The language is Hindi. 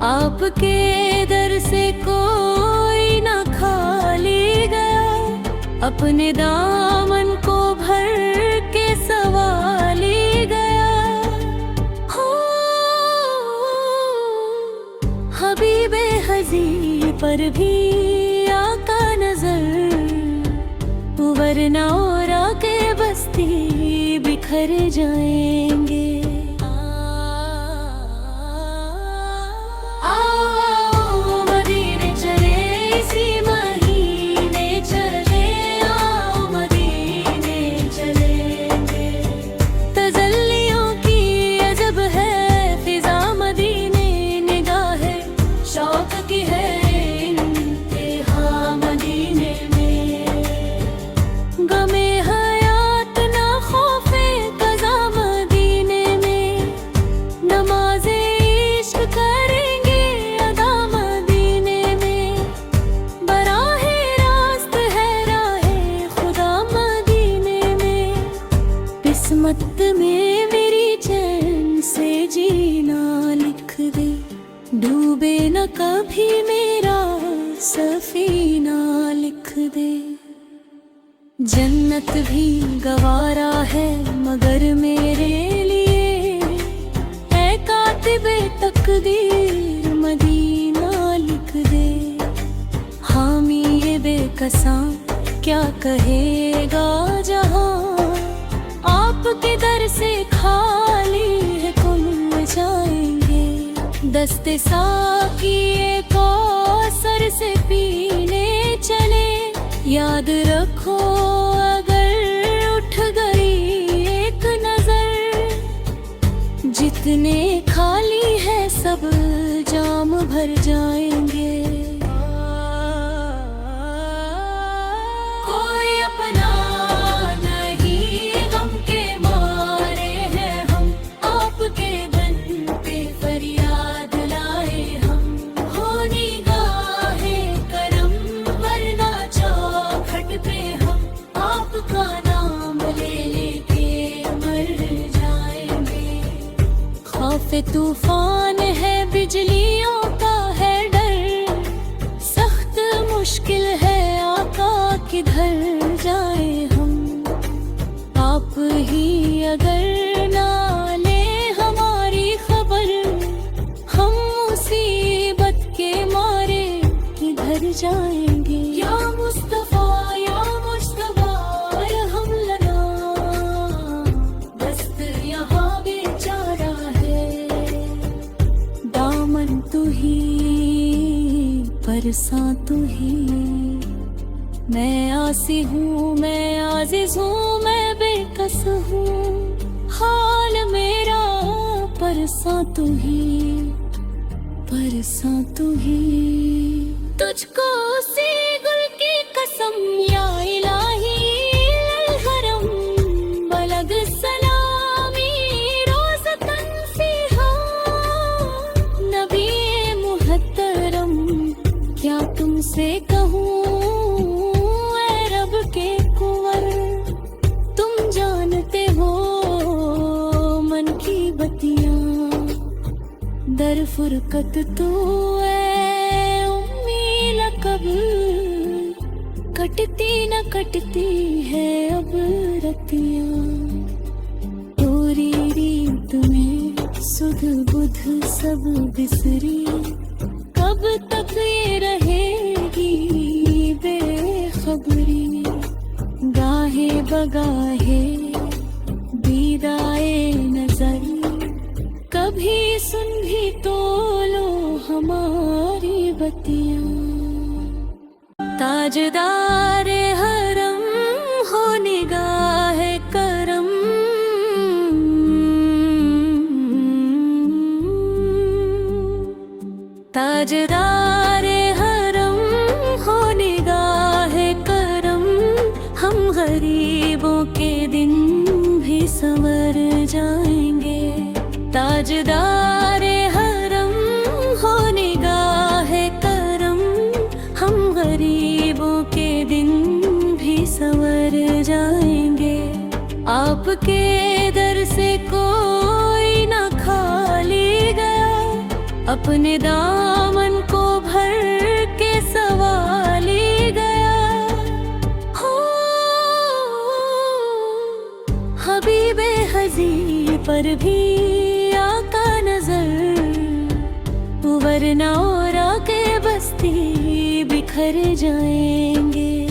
आपके दर से कोई ना खाली गया, अपने दामन को भर के सवाली गया। हो हबीबे हज़ी पर भी आका नजर, वरना और आके बस्ती बिखर जाएंगे। किस्मत में मेरी चैन से जीना लिख दे, डूबे न कभी मेरा सफीना लिख दे। जन्नत भी गवारा है मगर मेरे लिए, ऐ कातिबे तकदीर मदीना लिख दे। हामी ये बेकसा क्या कहेगा जहां, आपके दर से खाली है कुल जाएंगे। दस्ते साकिए कौसर से पीने चले, याद रखो अगर उठ गई एक नजर, जितने खाली है सब जाम भर जाएंगे। कोई अपना तूफान है बिजलियों का है डर, सख्त मुश्किल है आका किधर जाए हम। आप ही अगर ना ले हमारी खबर, हम मुसीबत के मारे किधर जाएंगे। या मुस्तफा या मुस्तफा हम लगा, दस्त यहाँ बेचारा तू ही, परसां तू ही। मैं आसी हूँ, मैं आजिज़ हूँ, मैं बेकस हूँ, हाल मेरा परसां तू ही, परसां तू ही। तुझको सी गुल की कसम या इलाही हरम बलग सलामी रोज़ तन्फ़ीहा। नबी मुहत्तरम क्या तुमसे कहूँ ऐ रब के कुंवर, तुम जानते हो मन की बतियाँ। दर फुरकत तो ऐ उम्मी लकब, कटती न कटती है अब रतियाँ। तोरी रीत में सुध बुध सब बिसरी, कब तक ये रहेगी बेखबरी। गाहे बगाहे दीदाए नजर, कभी सुन भी तो लो हमारी बतियाँ। ताजदार हरम हो निगाह करम, ताजदार हरम हो निगाह करम। हम गरीबों के दिन भी संवर जाएंगे। ताजदार हरम हो निगाह करम, हम गरीबों के दिन भी संवर जाएंगे। आपके दर से कोई ना खाली गया, अपने दामन को भर के सवाली गया। हो हबीबे हजी पर भी आका नजर, वरना और आके बस्ती बिखर जाएंगे।